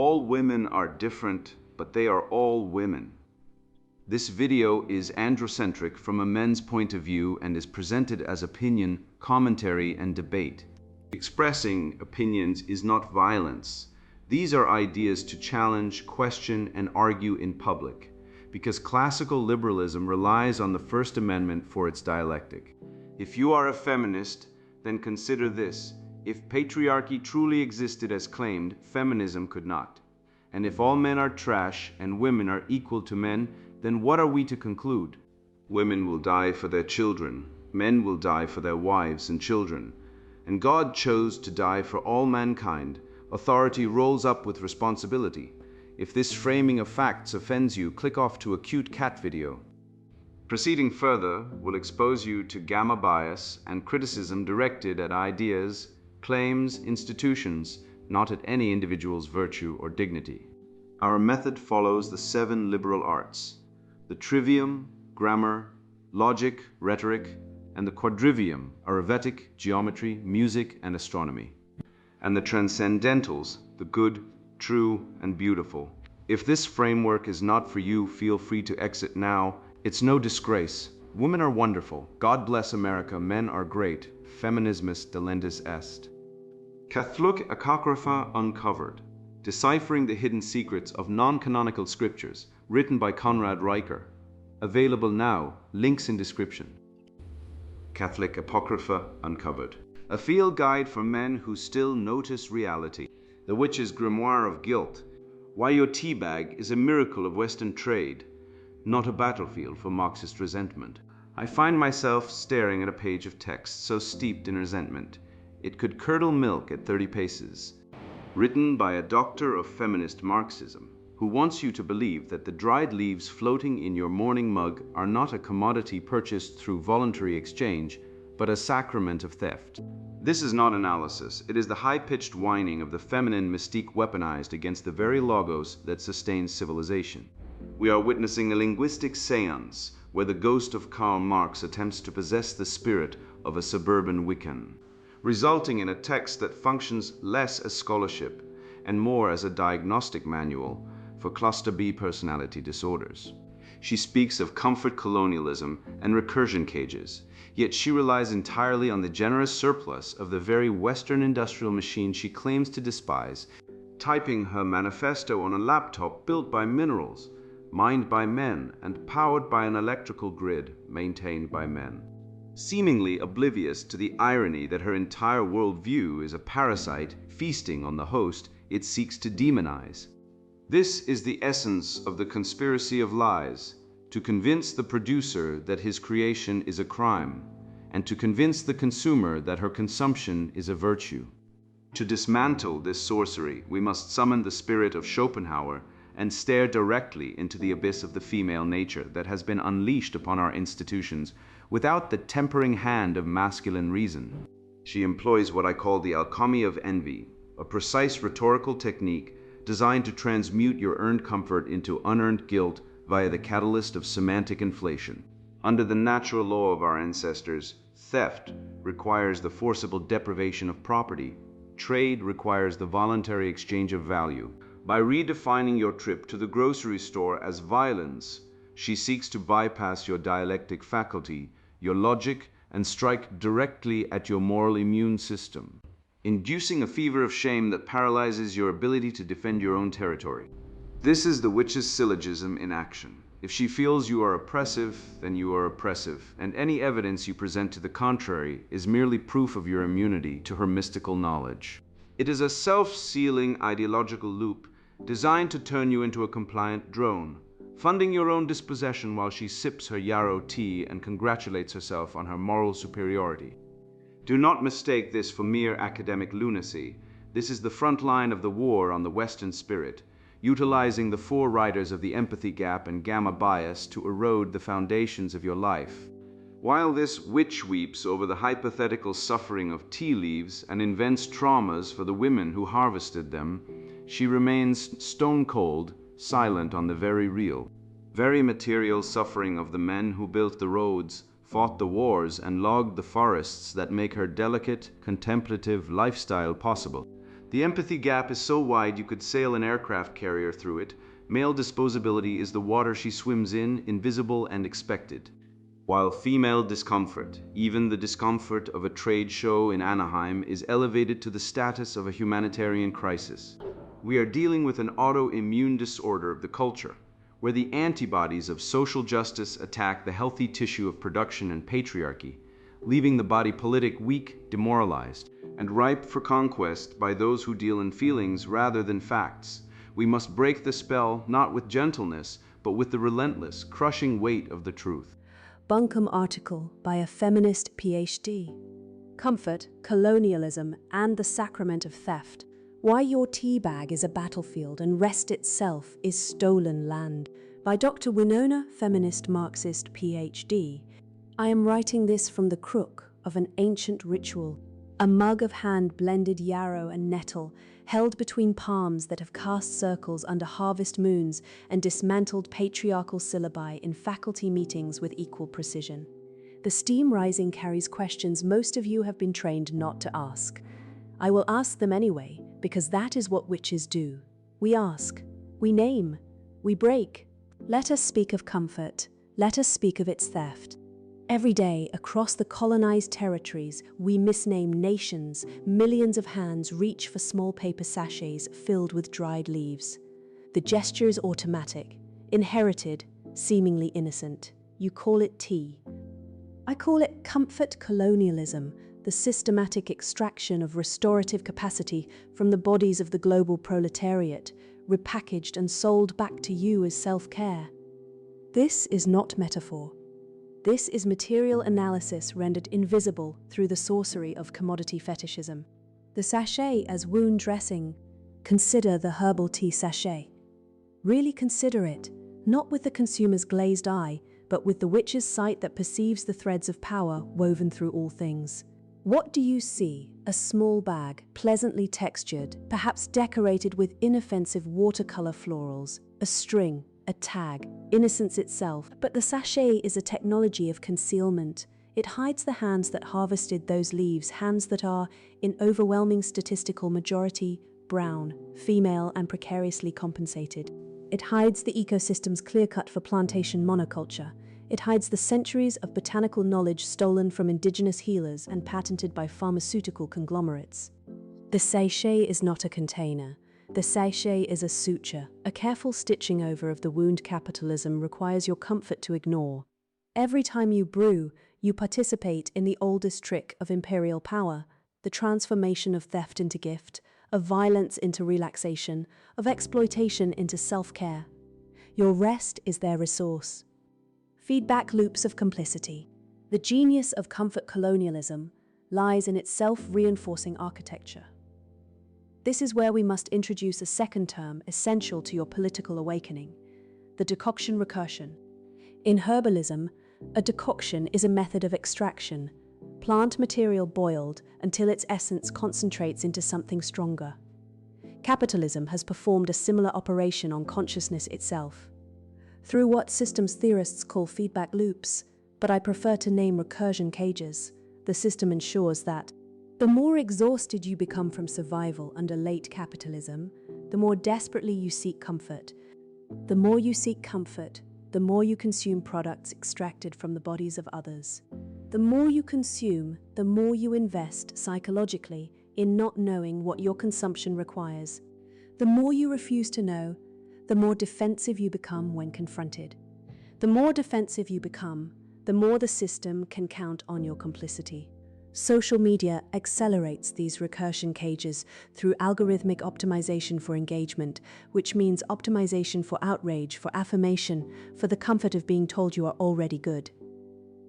All women are different, but they are all women. This video is androcentric from a men's point of view and is presented as opinion, commentary, and debate. Expressing opinions is not violence. These are ideas to challenge, question, and argue in public, because classical liberalism relies on the First Amendment for its dialectic. If you are a feminist, then consider this. If patriarchy truly existed as claimed, feminism could not. And if all men are trash and women are equal to men, then what are we to conclude? Women will die for their children, men will die for their wives and children, and God chose to die for all mankind. Authority rolls up with responsibility. If this framing of facts offends you, click off to a cute cat video. Proceeding further will expose you to gamma bias and criticism directed at ideas, claims, institutions, not at any individual's virtue or dignity. Our method follows the 7 liberal arts: the trivium, grammar, logic, rhetoric, and the quadrivium, arithmetic, geometry, music, and astronomy, and the transcendentals, the good, true, and beautiful. If this framework is not for you, feel free to exit now. It's no disgrace. Women are wonderful. God bless America. Men are great. Feminismus delendis est. Catholic Apocrypha Uncovered. Deciphering the Hidden Secrets of Non-Canonical Scriptures, written by Conrad Riker. Available now. Links in description. Catholic Apocrypha Uncovered. A field guide for men who still notice reality. The Witch's Grimoire of Guilt. Why your tea bag is a miracle of Western trade, not a battlefield for Marxist resentment. I find myself staring at a page of text so steeped in resentment, it could curdle milk at 30 paces. Written by a doctor of feminist Marxism, who wants you to believe that the dried leaves floating in your morning mug are not a commodity purchased through voluntary exchange, but a sacrament of theft. This is not analysis. It is the high-pitched whining of the feminine mystique weaponized against the very logos that sustains civilization. We are witnessing a linguistic seance where the ghost of Karl Marx attempts to possess the spirit of a suburban Wiccan, resulting in a text that functions less as scholarship and more as a diagnostic manual for cluster B personality disorders. She speaks of comfort colonialism and recursion cages, yet she relies entirely on the generous surplus of the very Western industrial machine she claims to despise, typing her manifesto on a laptop built by minerals, mined by men, and powered by an electrical grid maintained by men. Seemingly oblivious to the irony that her entire worldview is a parasite feasting on the host it seeks to demonize. This is the essence of the conspiracy of lies, to convince the producer that his creation is a crime, and to convince the consumer that her consumption is a virtue. To dismantle this sorcery, we must summon the spirit of Schopenhauer and stare directly into the abyss of the female nature that has been unleashed upon our institutions without the tempering hand of masculine reason. She employs what I call the alchemy of envy, a precise rhetorical technique designed to transmute your earned comfort into unearned guilt via the catalyst of semantic inflation. Under the natural law of our ancestors, theft requires the forcible deprivation of property. Trade requires the voluntary exchange of value. By redefining your trip to the grocery store as violence, she seeks to bypass your dialectic faculty, your logic, and strike directly at your moral immune system, inducing a fever of shame that paralyzes your ability to defend your own territory. This is the witch's syllogism in action. If she feels you are oppressive, then you are oppressive, and any evidence you present to the contrary is merely proof of your immunity to her mystical knowledge. It is a self-sealing ideological loop designed to turn you into a compliant drone, funding your own dispossession while she sips her yarrow tea and congratulates herself on her moral superiority. Do not mistake this for mere academic lunacy. This is the front line of the war on the Western spirit, utilizing the foreriders of the empathy gap and gamma bias to erode the foundations of your life. While this witch weeps over the hypothetical suffering of tea leaves and invents traumas for the women who harvested them, she remains stone-cold, silent on the very real, very material suffering of the men who built the roads, fought the wars, and logged the forests that make her delicate, contemplative lifestyle possible. The empathy gap is so wide you could sail an aircraft carrier through it. Male disposability is the water she swims in, invisible and expected. While female discomfort, even the discomfort of a trade show in Anaheim, is elevated to the status of a humanitarian crisis. We are dealing with an autoimmune disorder of the culture, where the antibodies of social justice attack the healthy tissue of production and patriarchy, leaving the body politic weak, demoralized, and ripe for conquest by those who deal in feelings rather than facts. We must break the spell not with gentleness, but with the relentless, crushing weight of the truth. Buncombe article by a feminist PhD. Comfort, Colonialism, and the Sacrament of Theft. Why Your Tea Bag is a Battlefield and Rest Itself is Stolen Land, by Dr. Winona, feminist Marxist PhD. I am writing this from the crook of an ancient ritual, a mug of hand-blended yarrow and nettle, held between palms that have cast circles under harvest moons and dismantled patriarchal syllabi in faculty meetings with equal precision. The steam rising carries questions most of you have been trained not to ask. I will ask them anyway, because that is what witches do. We ask, we name, we break. Let us speak of comfort. Let us speak of its theft. Every day, across the colonized territories, we misname nations. Millions of hands reach for small paper sachets filled with dried leaves. The gesture is automatic, inherited, seemingly innocent. You call it tea. I call it comfort colonialism, the systematic extraction of restorative capacity from the bodies of the global proletariat, repackaged and sold back to you as self-care. This is not metaphor. This is material analysis rendered invisible through the sorcery of commodity fetishism. The sachet as wound dressing. Consider the herbal tea sachet. Really consider it, not with the consumer's glazed eye, but with the witch's sight that perceives the threads of power woven through all things. What do you see? A small bag, pleasantly textured, perhaps decorated with inoffensive watercolor florals, a string, a tag, innocence itself. But the sachet is a technology of concealment. It hides the hands that harvested those leaves, hands that are, in overwhelming statistical majority, brown, female, and precariously compensated. It hides the ecosystem's clear-cut for plantation monoculture. It hides the centuries of botanical knowledge stolen from indigenous healers and patented by pharmaceutical conglomerates. The sachet is not a container. The sachet is a suture. A careful stitching over of the wound capitalism requires your comfort to ignore. Every time you brew, you participate in the oldest trick of imperial power, the transformation of theft into gift, of violence into relaxation, of exploitation into self-care. Your rest is their resource. Feedback loops of complicity. The genius of comfort colonialism lies in its self-reinforcing architecture. This is where we must introduce a second term essential to your political awakening, the decoction-recursion. In herbalism, a decoction is a method of extraction, plant material boiled until its essence concentrates into something stronger. Capitalism has performed a similar operation on consciousness itself, through what systems theorists call feedback loops, but I prefer to name recursion cages. The system ensures that the more exhausted you become from survival under late capitalism, the more desperately you seek comfort. The more you seek comfort, the more you consume products extracted from the bodies of others. The more you consume, the more you invest psychologically in not knowing what your consumption requires. The more you refuse to know, the more defensive you become when confronted. The more defensive you become, the more the system can count on your complicity. Social media accelerates these recursion cages through algorithmic optimization for engagement, which means optimization for outrage, for affirmation, for the comfort of being told you are already good.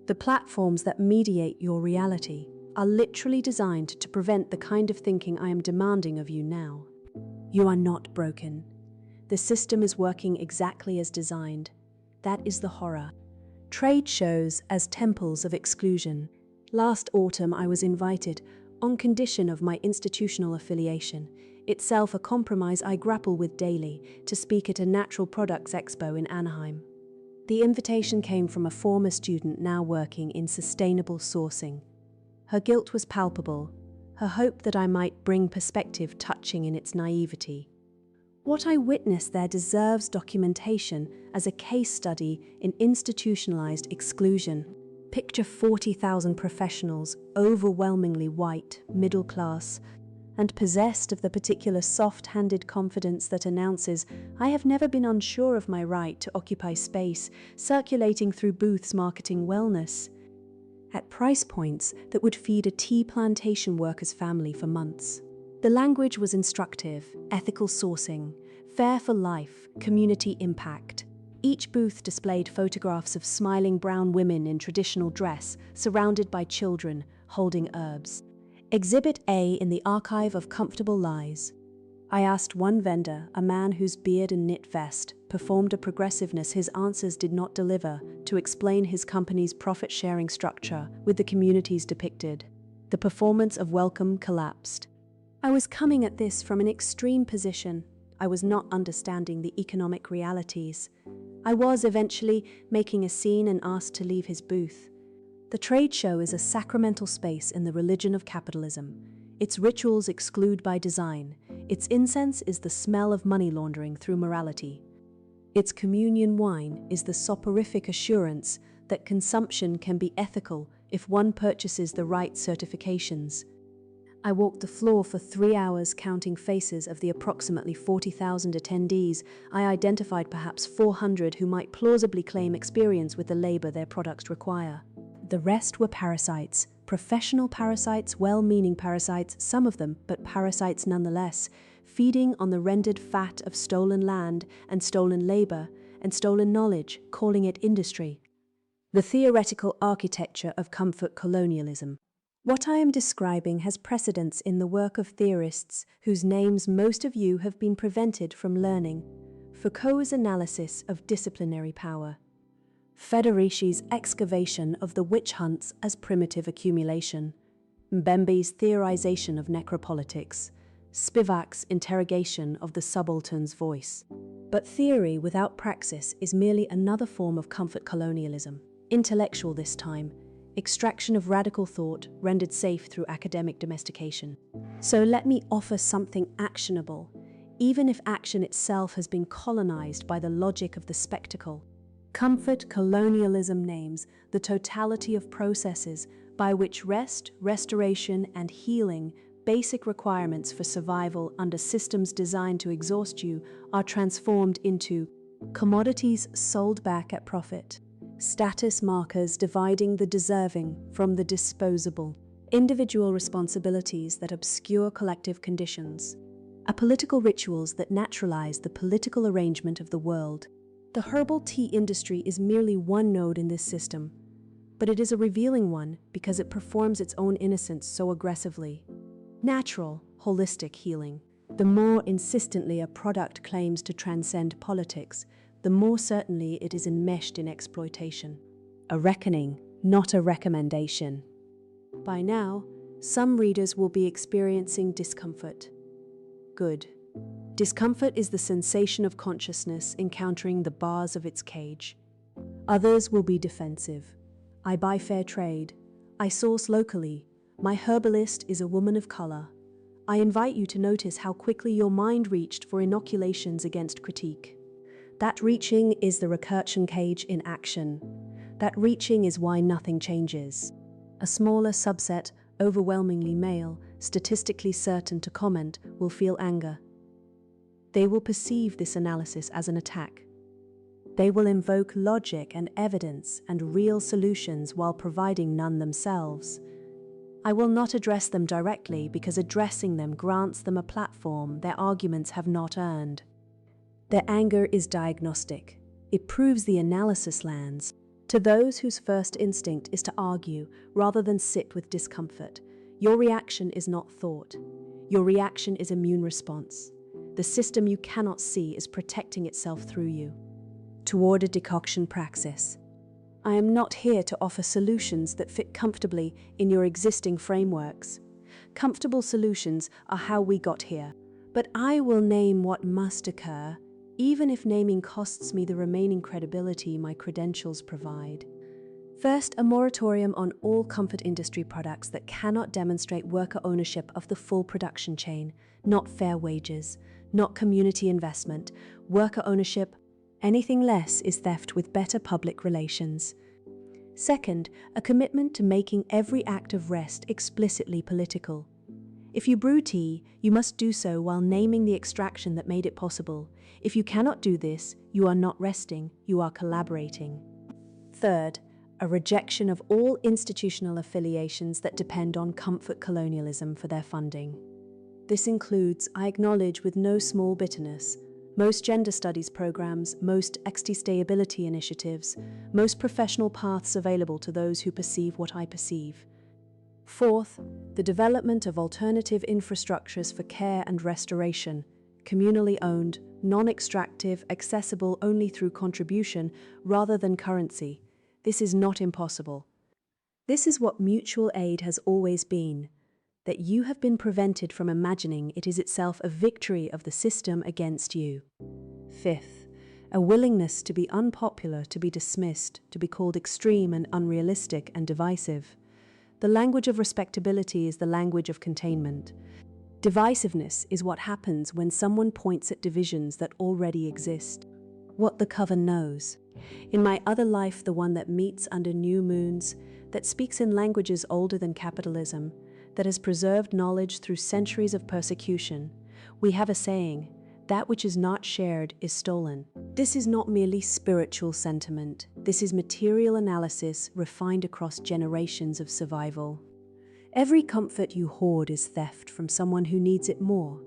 The platforms that mediate your reality are literally designed to prevent the kind of thinking I am demanding of you now. You are not broken. The system is working exactly as designed. That is the horror. Trade shows as temples of exclusion. Last autumn I was invited, on condition of my institutional affiliation, itself a compromise I grapple with daily, to speak at a Natural Products Expo in Anaheim. The invitation came from a former student now working in sustainable sourcing. Her guilt was palpable. her hope that I might bring perspective touching in its naivety. What I witnessed there deserves documentation as a case study in institutionalized exclusion. Picture 40,000 professionals, overwhelmingly white, middle class, and possessed of the particular soft-handed confidence that announces, "I have never been unsure of my right to occupy space," circulating through booths marketing wellness, at price points that would feed a tea plantation worker's family for months. The language was instructive: ethical sourcing, fair for life, community impact. Each booth displayed photographs of smiling brown women in traditional dress, surrounded by children, holding herbs. Exhibit A in the Archive of Comfortable Lies. I asked one vendor, a man whose beard and knit vest performed a progressiveness his answers did not deliver, to explain his company's profit-sharing structure with the communities depicted. The performance of welcome collapsed. I was coming at this from an extreme position. I was not understanding the economic realities. I was eventually making a scene and asked to leave his booth. The trade show is a sacramental space in the religion of capitalism. Its rituals exclude by design. Its incense is the smell of money laundering through morality. Its communion wine is the soporific assurance that consumption can be ethical if one purchases the right certifications. I walked the floor for 3 hours counting faces of the approximately 40,000 attendees. I identified perhaps 400 who might plausibly claim experience with the labor their products require. The rest were parasites, professional parasites, well-meaning parasites, some of them, but parasites nonetheless, feeding on the rendered fat of stolen land and stolen labor and stolen knowledge, calling it industry. The theoretical architecture of comfort colonialism. What I am describing has precedence in the work of theorists whose names most of you have been prevented from learning. Foucault's analysis of disciplinary power. Federici's excavation of the witch hunts as primitive accumulation. Mbembe's theorization of necropolitics. Spivak's interrogation of the subaltern's voice. But theory without praxis is merely another form of comfort colonialism, intellectual this time, extraction of radical thought rendered safe through academic domestication. So let me offer something actionable, even if action itself has been colonized by the logic of the spectacle. Comfort colonialism names the totality of processes by which rest, restoration, and healing, basic requirements for survival under systems designed to exhaust you, are transformed into commodities sold back at profit, status markers dividing the deserving from the disposable, individual responsibilities that obscure collective conditions, apolitical rituals that naturalize the political arrangement of the world. The herbal tea industry is merely one node in this system, but it is a revealing one because it performs its own innocence so aggressively. Natural, holistic healing. The more insistently a product claims to transcend politics, the more certainly it is enmeshed in exploitation. A reckoning, not a recommendation. By now, some readers will be experiencing discomfort. Good. Discomfort is the sensation of consciousness encountering the bars of its cage. Others will be defensive. I buy fair trade. I source locally. My herbalist is a woman of color. I invite you to notice how quickly your mind reached for inoculations against critique. That reaching is the recursion cage in action. That reaching is why nothing changes. A smaller subset, overwhelmingly male, statistically certain to comment, will feel anger. They will perceive this analysis as an attack. They will invoke logic and evidence and real solutions while providing none themselves. I will not address them directly because addressing them grants them a platform their arguments have not earned. Their anger is diagnostic. It proves the analysis lands. To those whose first instinct is to argue rather than sit with discomfort, your reaction is not thought. Your reaction is immune response. The system you cannot see is protecting itself through you. Toward a decoction praxis. I am not here to offer solutions that fit comfortably in your existing frameworks. Comfortable solutions are how we got here. But I will name what must occur, even if naming costs me the remaining credibility my credentials provide. First, a moratorium on all comfort industry products that cannot demonstrate worker ownership of the full production chain, not fair wages, not community investment, worker ownership. Anything less is theft with better public relations. Second, a commitment to making every act of rest explicitly political. If you brew tea, you must do so while naming the extraction that made it possible. If you cannot do this, you are not resting, you are collaborating. Third, a rejection of all institutional affiliations that depend on comfort colonialism for their funding. This includes, I acknowledge with no small bitterness, most gender studies programs, most equity-stability initiatives, most professional paths available to those who perceive what I perceive. Fourth, the development of alternative infrastructures for care and restoration, communally owned, non-extractive, accessible only through contribution rather than currency. This is not impossible. This is what mutual aid has always been, that you have been prevented from imagining it is itself a victory of the system against you. Fifth, a willingness to be unpopular, to be dismissed, to be called extreme and unrealistic and divisive. The language of respectability is the language of containment. Divisiveness is what happens when someone points at divisions that already exist. What the coven knows. In my other life, the one that meets under new moons, that speaks in languages older than capitalism, that has preserved knowledge through centuries of persecution, we have a saying, that which is not shared is stolen. This is not merely spiritual sentiment. This is material analysis refined across generations of survival. Every comfort you hoard is theft from someone who needs it more.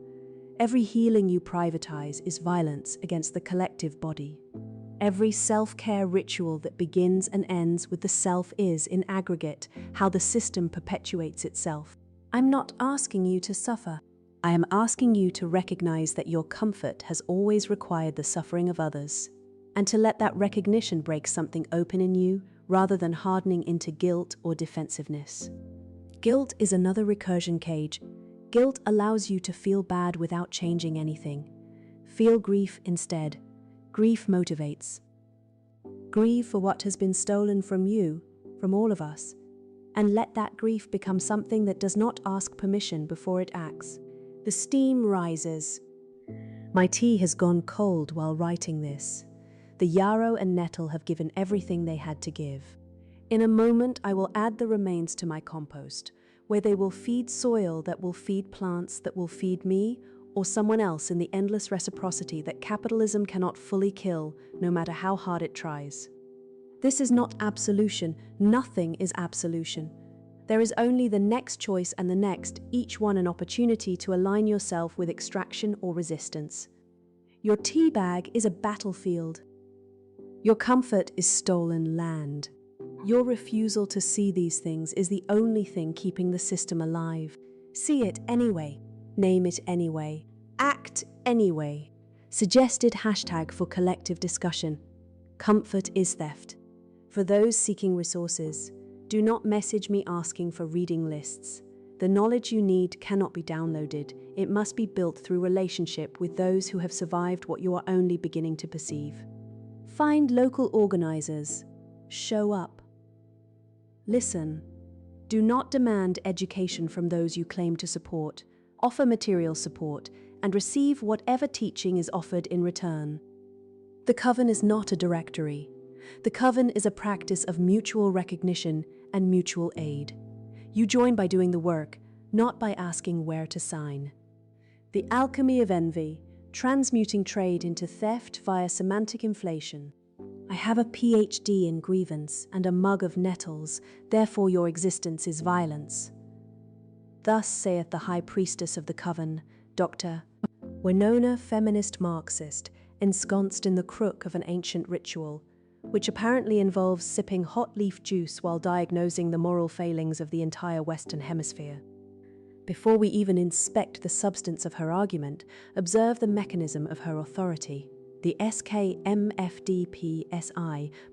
Every healing you privatize is violence against the collective body. Every self-care ritual that begins and ends with the self is, in aggregate, how the system perpetuates itself. I'm not asking you to suffer. I am asking you to recognize that your comfort has always required the suffering of others, and to let that recognition break something open in you rather than hardening into guilt or defensiveness. Guilt is another recursion cage. Guilt allows you to feel bad without changing anything. Feel grief instead. Grief motivates. Grieve for what has been stolen from you, from all of us, and let that grief become something that does not ask permission before it acts. The steam rises. My tea has gone cold while writing this. The yarrow and nettle have given everything they had to give. In a moment, I will add the remains to my compost, where they will feed soil that will feed plants that will feed me or someone else in the endless reciprocity that capitalism cannot fully kill, no matter how hard it tries. This is not absolution. Nothing is absolution. There is only the next choice and the next, each one an opportunity to align yourself with extraction or resistance. Your tea bag is a battlefield. Your comfort is stolen land. Your refusal to see these things is the only thing keeping the system alive. See it anyway. Name it anyway. Act anyway. Suggested hashtag for collective discussion. Comfort is theft. For those seeking resources, do not message me asking for reading lists. The knowledge you need cannot be downloaded. It must be built through relationship with those who have survived what you are only beginning to perceive. Find local organizers. Show up. Listen. Do not demand education from those you claim to support. Offer material support and receive whatever teaching is offered in return. The coven is not a directory. The coven is a practice of mutual recognition and mutual aid. You join by doing the work, not by asking where to sign. The alchemy of envy, transmuting trade into theft via semantic inflation. I have a PhD in grievance and a mug of nettles, therefore your existence is violence. Thus saith the high priestess of the coven, Dr. Winona, feminist Marxist, ensconced in the crook of an ancient ritual, which apparently involves sipping hot leaf juice while diagnosing the moral failings of the entire Western Hemisphere. Before we even inspect the substance of her argument, observe the mechanism of her authority, the SKMFDPSI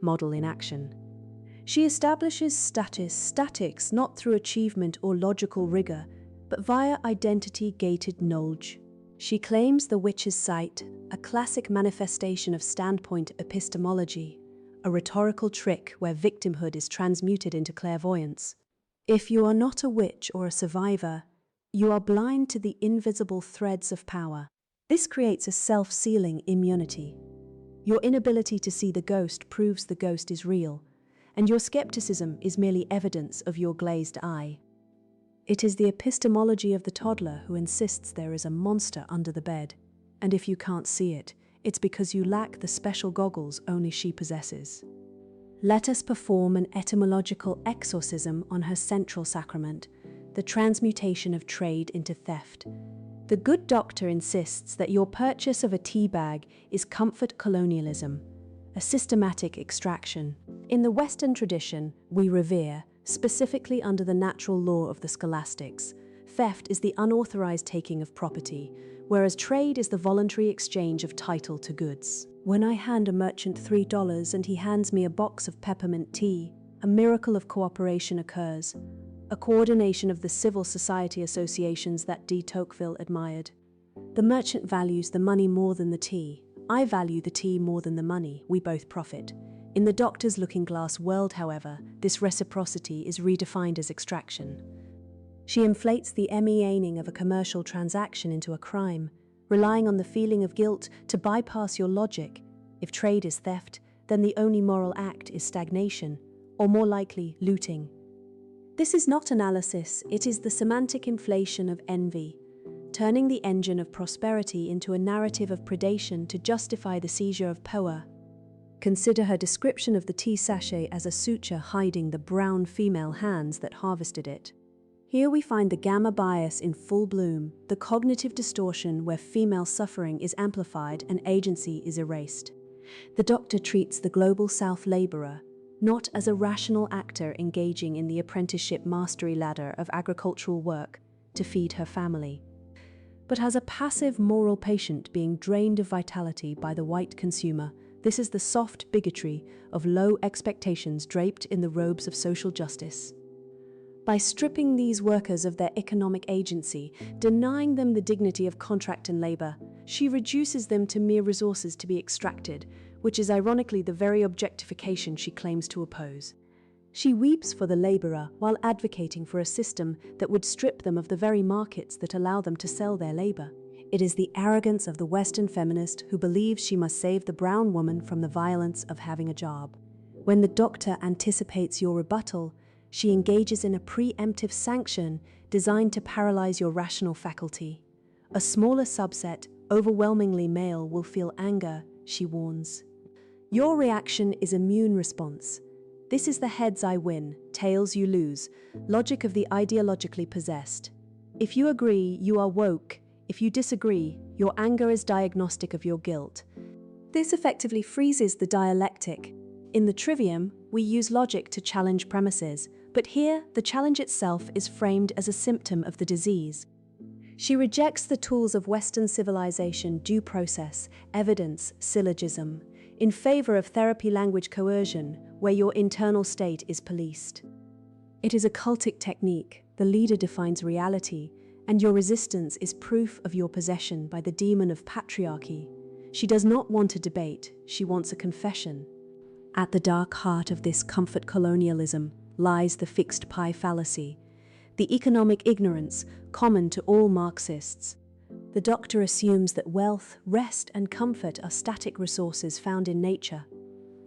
model in action. She establishes statics not through achievement or logical rigor, but via identity-gated knowledge. She claims the witch's cite, a classic manifestation of standpoint epistemology, a rhetorical trick where victimhood is transmuted into clairvoyance. If you are not a witch or a survivor, you are blind to the invisible threads of power. This creates a self-sealing immunity. Your inability to see the ghost proves the ghost is real, and your skepticism is merely evidence of your glazed eye. It is the epistemology of the toddler who insists there is a monster under the bed, and if you can't see it, it's because you lack the special goggles only she possesses. Let us perform an etymological exorcism on her central sacrament, the transmutation of trade into theft. The good doctor insists that your purchase of a tea bag is comfort colonialism, a systematic extraction. In the Western tradition, we revere, specifically under the natural law of the scholastics, theft is the unauthorized taking of property, whereas trade is the voluntary exchange of title to goods. When I hand a merchant $3 and he hands me a box of peppermint tea, a miracle of cooperation occurs, a coordination of the civil society associations that de Tocqueville admired. The merchant values the money more than the tea. I value the tea more than the money. We both profit. In the doctor's looking-glass world, however, this reciprocity is redefined as extraction. She inflates the meaning of a commercial transaction into a crime, relying on the feeling of guilt to bypass your logic. If trade is theft, then the only moral act is stagnation, or more likely, looting. This is not analysis, it is the semantic inflation of envy, turning the engine of prosperity into a narrative of predation to justify the seizure of power. Consider her description of the tea sachet as a suture hiding the brown female hands that harvested it. Here we find the gamma bias in full bloom, the cognitive distortion where female suffering is amplified and agency is erased. The doctor treats the global South laborer not as a rational actor engaging in the apprenticeship mastery ladder of agricultural work to feed her family, but as a passive moral patient being drained of vitality by the white consumer. This is the soft bigotry of low expectations draped in the robes of social justice. By stripping these workers of their economic agency, denying them the dignity of contract and labor, she reduces them to mere resources to be extracted, which is ironically the very objectification she claims to oppose. She weeps for the laborer while advocating for a system that would strip them of the very markets that allow them to sell their labor. It is the arrogance of the Western feminist who believes she must save the brown woman from the violence of having a job. When the doctor anticipates your rebuttal, she engages in a preemptive sanction designed to paralyze your rational faculty. A smaller subset, overwhelmingly male, will feel anger, she warns. Your reaction is immune response. This is the heads I win, tails you lose, logic of the ideologically possessed. If you agree, you are woke. If you disagree, your anger is diagnostic of your guilt. This effectively freezes the dialectic. In the trivium, we use logic to challenge premises, but here the challenge itself is framed as a symptom of the disease. She rejects the tools of Western civilization, due process, evidence, syllogism, in favor of therapy language coercion, where your internal state is policed. It is a cultic technique. The leader defines reality, and your resistance is proof of your possession by the demon of patriarchy. She does not want a debate, she wants a confession. At the dark heart of this comfort colonialism lies the fixed pie fallacy, the economic ignorance common to all Marxists. The doctor assumes that wealth, rest, and comfort are static resources found in nature,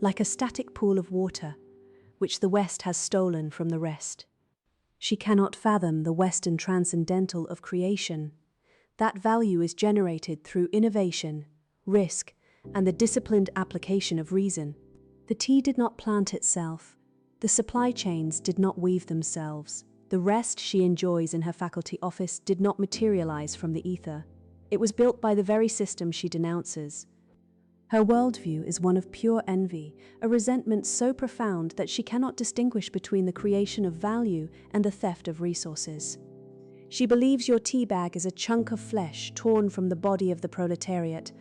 like a static pool of water, which the West has stolen from the rest. She cannot fathom the Western transcendental of creation. That value is generated through innovation, risk, and the disciplined application of reason. The tea did not plant itself. The supply chains did not weave themselves. The rest she enjoys in her faculty office did not materialize from the ether. It was built by the very system she denounces. Her worldview is one of pure envy, a resentment so profound that she cannot distinguish between the creation of value and the theft of resources. She believes your tea bag is a chunk of flesh torn from the body of the proletariat,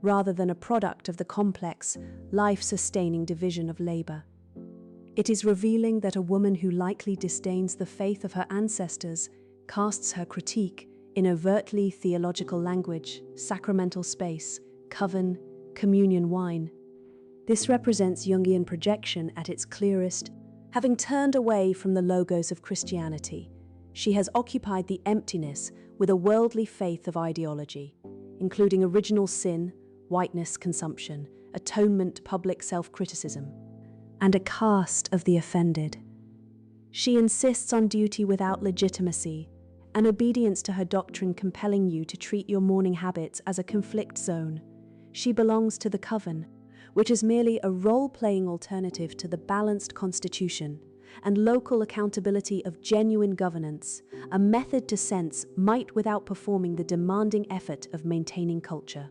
rather than a product of the complex, life-sustaining division of labor. It is revealing that a woman who likely disdains the faith of her ancestors casts her critique in overtly theological language, sacramental space, coven, communion wine. This represents Jungian projection at its clearest. Having turned away from the logos of Christianity, she has occupied the emptiness with a worldly faith of ideology, including original sin, whiteness consumption, atonement, public self-criticism, and a caste of the offended. She insists on duty without legitimacy, and obedience to her doctrine compelling you to treat your morning habits as a conflict zone. She belongs to the coven, which is merely a role-playing alternative to the balanced constitution and local accountability of genuine governance, a method to sense might without performing the demanding effort of maintaining culture.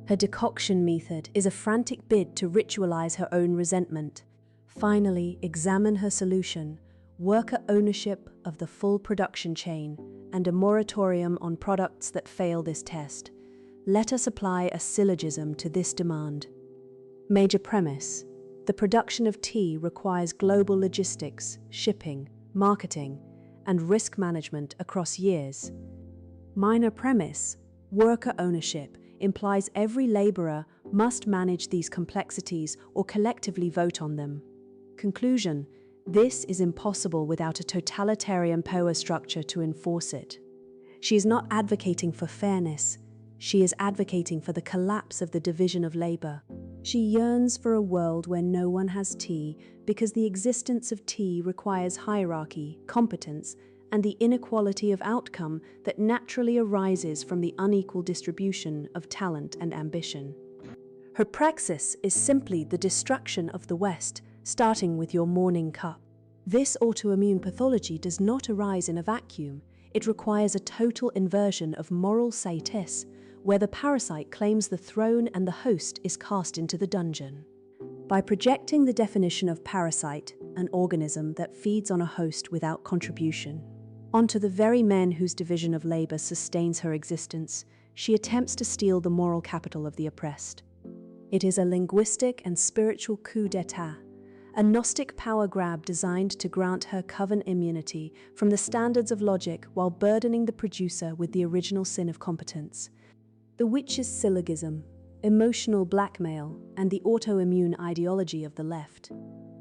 Her decoction method is a frantic bid to ritualize her own resentment. Finally, examine her solution: worker ownership of the full production chain and a moratorium on products that fail this test. Let us apply a syllogism to this demand. Major premise: the production of tea requires global logistics, shipping, marketing, and risk management across years. Minor premise: worker ownership implies every laborer must manage these complexities or collectively vote on them. Conclusion: this is impossible without a totalitarian power structure to enforce it. She is not advocating for fairness. She is advocating for the collapse of the division of labor. She yearns for a world where no one has tea because the existence of tea requires hierarchy, competence, and the inequality of outcome that naturally arises from the unequal distribution of talent and ambition. Her praxis is simply the destruction of the West, starting with your morning cup. This autoimmune pathology does not arise in a vacuum. It requires a total inversion of moral cites, where the parasite claims the throne and the host is cast into the dungeon. By projecting the definition of parasite, an organism that feeds on a host without contribution, onto the very men whose division of labor sustains her existence, she attempts to steal the moral capital of the oppressed. It is a linguistic and spiritual coup d'etat, a Gnostic power grab designed to grant her coven immunity from the standards of logic while burdening the producer with the original sin of competence. The witch's syllogism, emotional blackmail, and the autoimmune ideology of the left.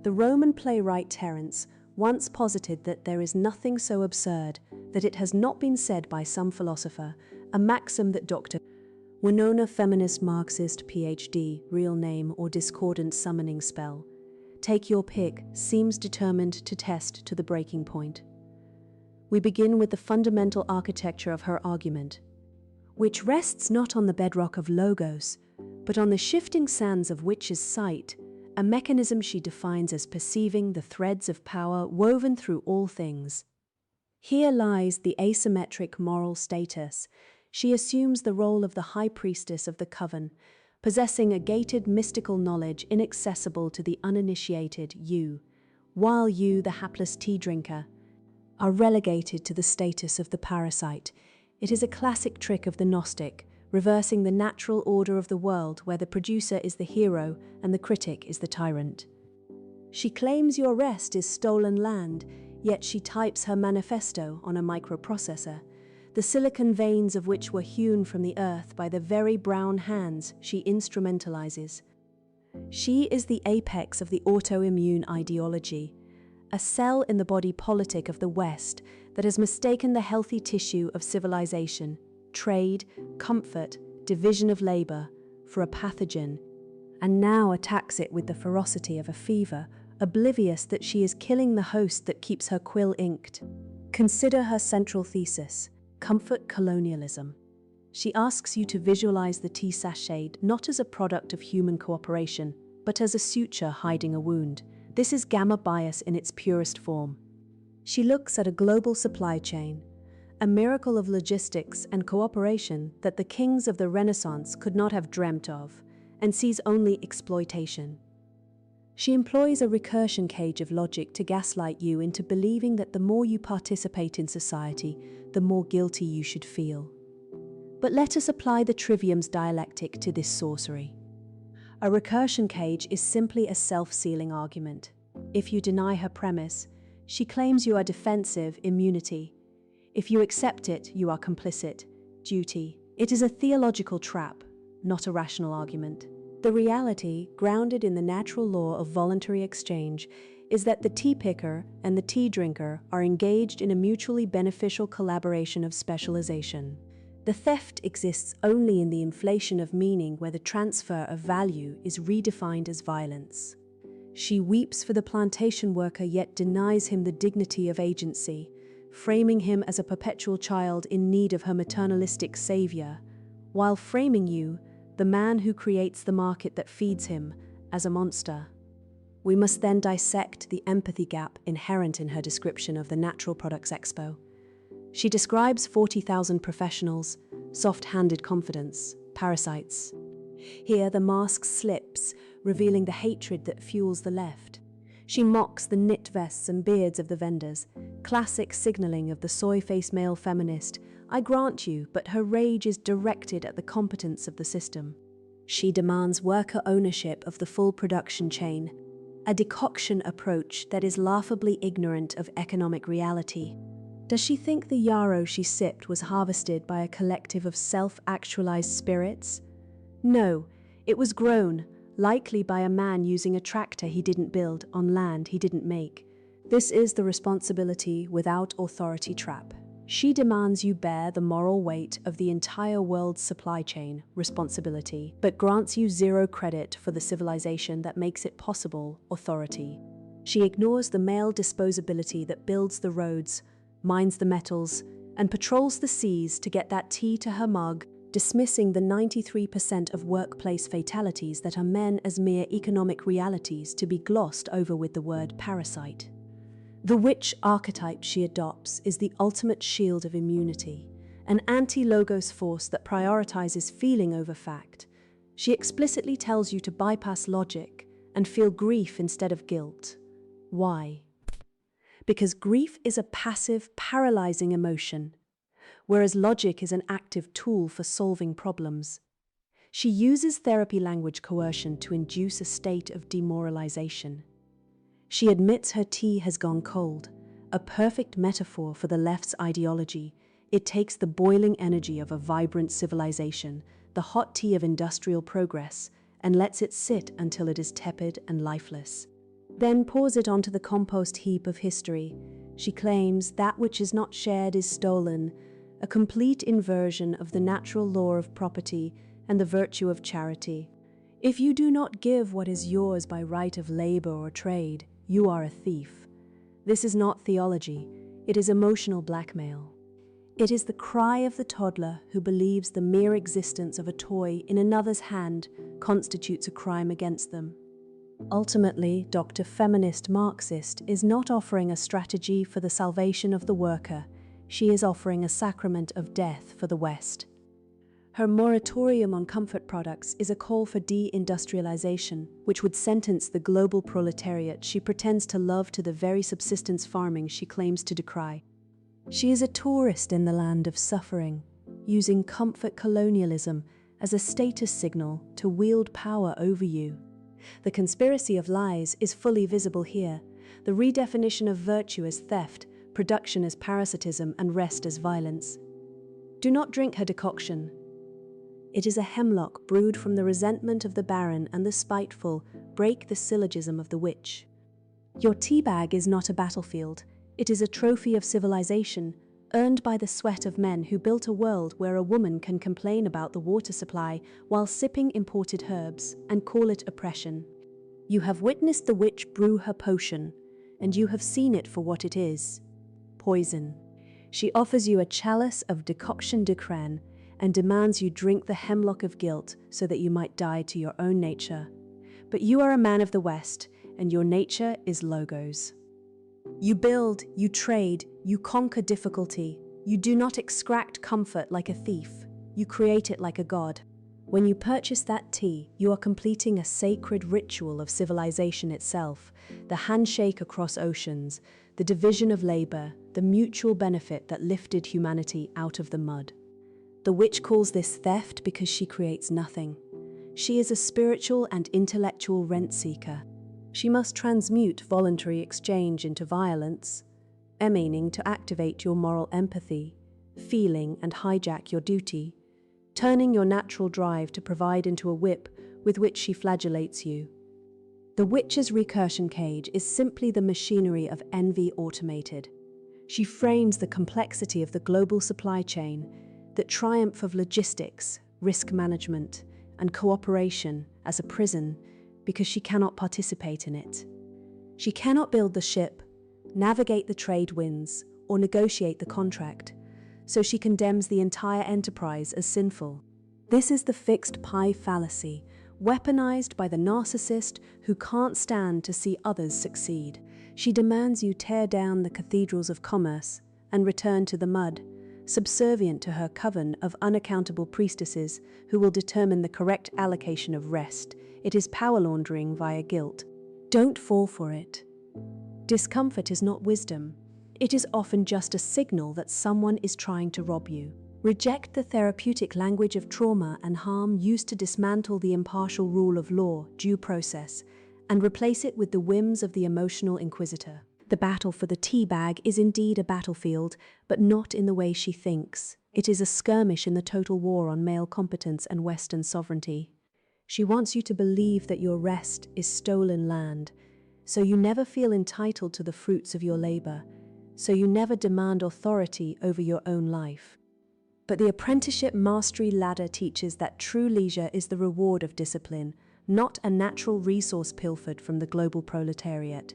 The Roman playwright Terence once posited that there is nothing so absurd that it has not been said by some philosopher, a maxim that Dr. Winona, feminist Marxist PhD, real name or discordant summoning spell, take your pick, seems determined to test to the breaking point. We begin with the fundamental architecture of her argument, which rests not on the bedrock of logos, but on the shifting sands of witch's sight, a mechanism she defines as perceiving the threads of power woven through all things. Here lies the asymmetric moral status. She assumes the role of the high priestess of the coven, possessing a gated mystical knowledge inaccessible to the uninitiated you, while you, the hapless tea drinker, are relegated to the status of the parasite. It is a classic trick of the Gnostic, reversing the natural order of the world where the producer is the hero and the critic is the tyrant. She claims your rest is stolen land, yet she types her manifesto on a microprocessor, the silicon veins of which were hewn from the earth by the very brown hands she instrumentalizes. She is the apex of the autoimmune ideology, a cell in the body politic of the West that has mistaken the healthy tissue of civilization, trade, comfort, division of labor, for a pathogen, and now attacks it with the ferocity of a fever, oblivious that she is killing the host that keeps her quill inked. Consider her central thesis, comfort colonialism. She asks you to visualize the tea sachet not as a product of human cooperation, but as a suture hiding a wound. This is gamma bias in its purest form. She looks at a global supply chain, a miracle of logistics and cooperation that the kings of the Renaissance could not have dreamt of, and sees only exploitation. She employs a recursion cage of logic to gaslight you into believing that the more you participate in society, the more guilty you should feel. But let us apply the trivium's dialectic to this sorcery. A recursion cage is simply a self-sealing argument. If you deny her premise, she claims you are defensive, immunity. If you accept it, you are complicit, duty. It is a theological trap, not a rational argument. The reality, grounded in the natural law of voluntary exchange, is that the tea picker and the tea drinker are engaged in a mutually beneficial collaboration of specialization. The theft exists only in the inflation of meaning where the transfer of value is redefined as violence. She weeps for the plantation worker yet denies him the dignity of agency, framing him as a perpetual child in need of her maternalistic savior, while framing you, the man who creates the market that feeds him, as a monster. We must then dissect the empathy gap inherent in her description of the Natural Products Expo. She describes 40,000 professionals, soft-handed confidence, parasites. Here the mask slips, revealing the hatred that fuels the left. She mocks the knit vests and beards of the vendors, classic signaling of the soy-faced male feminist. I grant you, but her rage is directed at the competence of the system. She demands worker ownership of the full production chain, a decoction approach that is laughably ignorant of economic reality. Does she think the yarrow she sipped was harvested by a collective of self-actualized spirits? No, it was grown, likely by a man using a tractor he didn't build on land he didn't make. This is the responsibility without authority trap. She demands you bear the moral weight of the entire world's supply chain responsibility, but grants you zero credit for the civilization that makes it possible authority. She ignores the male disposability that builds the roads, mines the metals, and patrols the seas to get that tea to her mug, dismissing the 93% of workplace fatalities that are men as mere economic realities to be glossed over with the word parasite. The witch archetype she adopts is the ultimate shield of immunity, an anti-logos force that prioritizes feeling over fact. She explicitly tells you to bypass logic and feel grief instead of guilt. Why? Because grief is a passive, paralyzing emotion, whereas logic is an active tool for solving problems. She uses therapy language coercion to induce a state of demoralization. She admits her tea has gone cold, a perfect metaphor for the left's ideology. It takes the boiling energy of a vibrant civilization, the hot tea of industrial progress, and lets it sit until it is tepid and lifeless. Then pours it onto the compost heap of history. She claims that which is not shared is stolen, a complete inversion of the natural law of property and the virtue of charity. If you do not give what is yours by right of labor or trade, you are a thief. This is not theology, it is emotional blackmail. It is the cry of the toddler who believes the mere existence of a toy in another's hand constitutes a crime against them. Ultimately, Dr. Feminist Marxist is not offering a strategy for the salvation of the worker. She is offering a sacrament of death for the West. Her moratorium on comfort products is a call for de-industrialization, which would sentence the global proletariat she pretends to love to the very subsistence farming she claims to decry. She is a tourist in the land of suffering, using comfort colonialism as a status signal to wield power over you. The conspiracy of lies is fully visible here. The redefinition of virtue as theft, production as parasitism, and rest as violence. Do not drink her decoction. It is a hemlock brewed from the resentment of the barren and the spiteful. Break the syllogism of the witch. Your tea bag is not a battlefield. It is a trophy of civilization, earned by the sweat of men who built a world where a woman can complain about the water supply while sipping imported herbs and call it oppression. You have witnessed the witch brew her potion, and you have seen it for what it is: poison. She offers you a chalice of decoction de crème and demands you drink the hemlock of guilt so that you might die to your own nature. But you are a man of the West, and your nature is logos. You build, you trade, you conquer difficulty. You do not extract comfort like a thief. You create it like a god. When you purchase that tea, you are completing a sacred ritual of civilization itself, the handshake across oceans, the division of labor, the mutual benefit that lifted humanity out of the mud. The witch calls this theft because she creates nothing. She is a spiritual and intellectual rent seeker. She must transmute voluntary exchange into violence, meaning to activate your moral empathy, feeling and hijack your duty, turning your natural drive to provide into a whip with which she flagellates you. The witch's recursion cage is simply the machinery of envy automated. She frames the complexity of the global supply chain, the triumph of logistics, risk management, and cooperation as a prison because she cannot participate in it. She cannot build the ship, navigate the trade winds, or negotiate the contract, so she condemns the entire enterprise as sinful. This is the fixed pie fallacy, weaponized by the narcissist who can't stand to see others succeed. She demands you tear down the cathedrals of commerce and return to the mud, subservient to her coven of unaccountable priestesses who will determine the correct allocation of rest. It is power laundering via guilt. Don't fall for it. Discomfort is not wisdom. It is often just a signal that someone is trying to rob you. Reject the therapeutic language of trauma and harm used to dismantle the impartial rule of law, due process, and replace it with the whims of the emotional inquisitor. The battle for the tea bag is indeed a battlefield, but not in the way she thinks. It is a skirmish in the total war on male competence and Western sovereignty. She wants you to believe that your rest is stolen land, so you never feel entitled to the fruits of your labor, so you never demand authority over your own life. But the apprenticeship mastery ladder teaches that true leisure is the reward of discipline, not a natural resource pilfered from the global proletariat.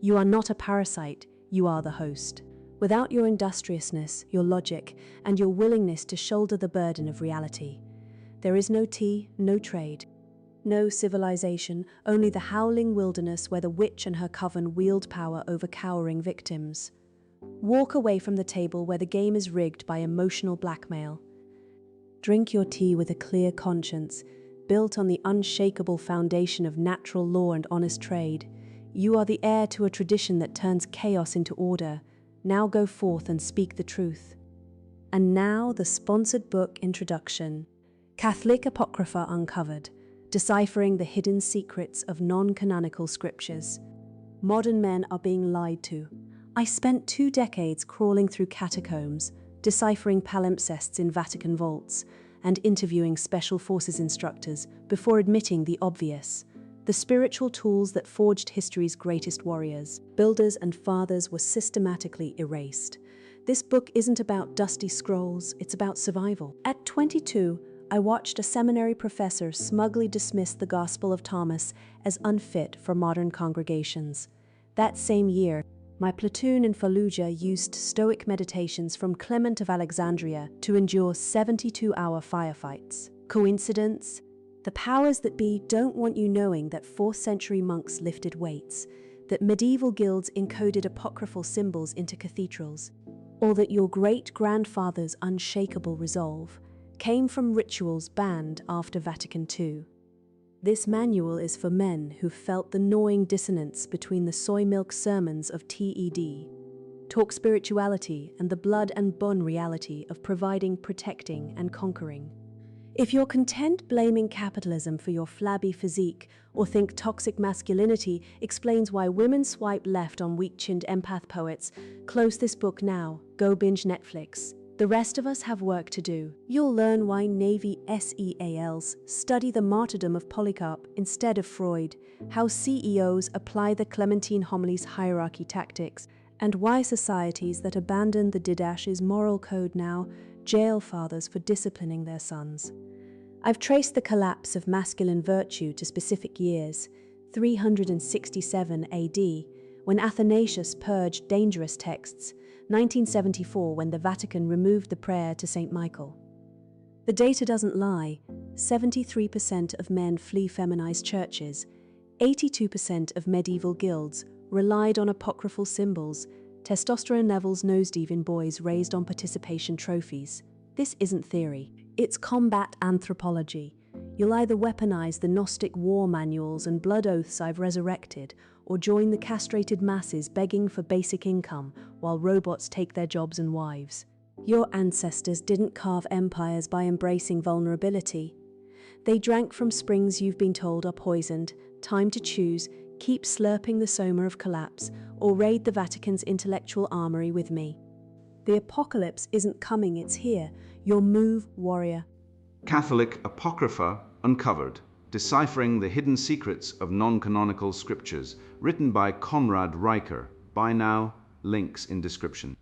You are not a parasite, you are the host. Without your industriousness, your logic, and your willingness to shoulder the burden of reality, there is no tea, no trade, no civilization, only the howling wilderness where the witch and her coven wield power over cowering victims. Walk away from the table where the game is rigged by emotional blackmail. Drink your tea with a clear conscience, built on the unshakable foundation of natural law and honest trade. You are the heir to a tradition that turns chaos into order. Now go forth and speak the truth. And now the sponsored book introduction. Catholic Apocrypha Uncovered, Deciphering the Hidden Secrets of Non-Canonical Scriptures. Modern men are being lied to. I spent 2 decades crawling through catacombs, deciphering palimpsests in Vatican vaults, and interviewing special forces instructors before admitting the obvious. The spiritual tools that forged history's greatest warriors, builders and fathers were systematically erased. This book isn't about dusty scrolls, it's about survival. At 22, I watched a seminary professor smugly dismiss the Gospel of Thomas as unfit for modern congregations. That same year, my platoon in Fallujah used Stoic meditations from Clement of Alexandria to endure 72-hour firefights. Coincidence? The powers that be don't want you knowing that 4th century monks lifted weights, that medieval guilds encoded apocryphal symbols into cathedrals, or that your great-grandfather's unshakable resolve came from rituals banned after Vatican II. This manual is for men who felt the gnawing dissonance between the soy milk sermons of TED, talk spirituality, and the blood and bone reality of providing, protecting, and conquering. If you're content blaming capitalism for your flabby physique, or think toxic masculinity explains why women swipe left on weak-chinned empath poets, close this book now. Go binge Netflix. The rest of us have work to do. You'll learn why Navy SEALs study the martyrdom of Polycarp instead of Freud, how CEOs apply the Clementine homilies hierarchy tactics, and why societies that abandon the Didash's moral code now jail fathers for disciplining their sons. I've traced the collapse of masculine virtue to specific years, 367 AD, when Athanasius purged dangerous texts, 1974 when the Vatican removed the prayer to St. Michael. The data doesn't lie. 73% of men flee feminized churches, 82% of medieval guilds relied on apocryphal symbols, testosterone levels nosedive in boys raised on participation trophies. This isn't theory, it's combat anthropology. You'll either weaponize the Gnostic war manuals and blood oaths I've resurrected, or join the castrated masses begging for basic income while robots take their jobs and wives. Your ancestors didn't carve empires by embracing vulnerability. They drank from springs you've been told are poisoned. Time to choose. Keep slurping the soma of collapse, or raid the Vatican's intellectual armory with me. The apocalypse isn't coming, it's here. Your move, warrior. Catholic Apocrypha Uncovered, Deciphering the Hidden Secrets of Non-Canonical Scriptures, written by Conrad Reicher. Buy now, links in description.